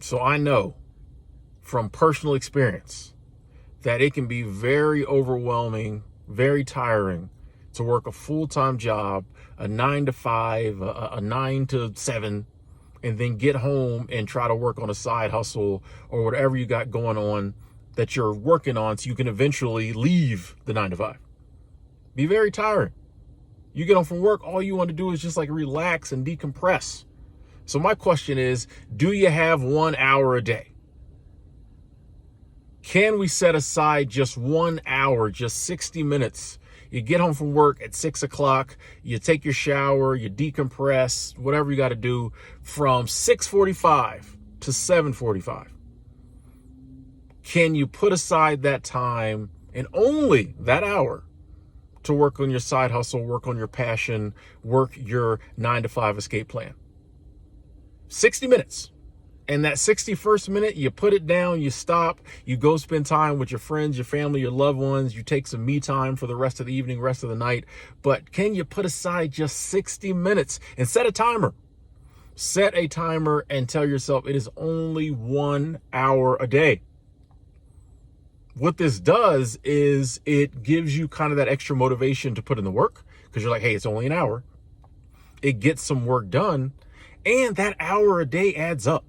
So I know from personal experience that it can be very overwhelming, very tiring to work a full-time job, a 9 to 5, a 9 to 7, and then get home and try to work on a side hustle or whatever you got going on that you're working on so you can eventually leave the 9 to 5. Be very tiring. You get home from work, all you want to do is just like relax and decompress. So my question is, do you have 1 hour a day? Can we set aside just 1 hour, just 60 minutes? You get home from work at 6 o'clock, you take your shower, you decompress, whatever you got to do from 6:45 to 7:45. Can you put aside that time and only that hour to work on your side hustle, work on your passion, work your 9 to 5 escape plan? 60 minutes. And that 61st minute, you put it down, you stop, you go spend time with your friends, your family, your loved ones, you take some me time for the rest of the evening, rest of the night. But can you put aside just 60 minutes and set a timer? Set a timer and tell yourself it is only 1 hour a day. What this does is it gives you kind of that extra motivation to put in the work because you're like, hey, it's only an hour. It gets some work done, and that hour a day adds up.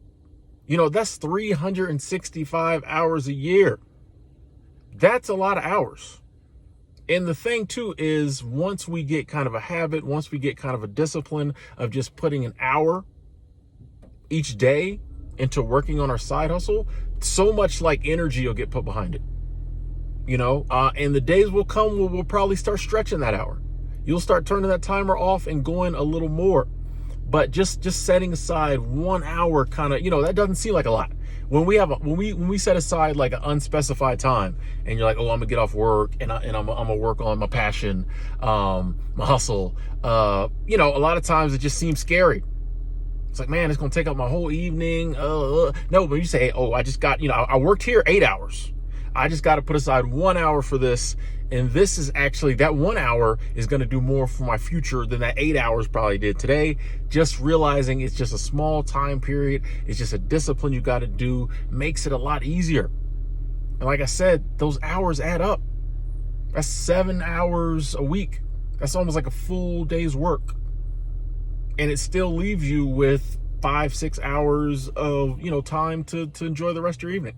You know, that's 365 hours a year. That's a lot of hours. And the thing too is once we get kind of a habit, once we get kind of a discipline of just putting an hour each day into working on our side hustle, so much like energy will get put behind it. You know, and the days will come where we'll probably start stretching that hour. You'll start turning that timer off and going a little more. But just setting aside 1 hour kind of, you know, that doesn't seem like a lot. When we set aside like an unspecified time and you're like, oh, I'm gonna get off work and I'm gonna work on my passion, my hustle. You know, a lot of times it just seems scary. It's like, man, it's gonna take up my whole evening. No, but you say, oh, I just got, you know, I worked here 8 hours. I just got to put aside 1 hour for this. And this is actually, that 1 hour is going to do more for my future than that 8 hours probably did today. Just realizing it's just a small time period. It's just a discipline you got to do, makes it a lot easier. And like I said, those hours add up. That's 7 hours a week. That's almost like a full day's work. And it still leaves you with 5-6 hours of, you know, time to enjoy the rest of your evening.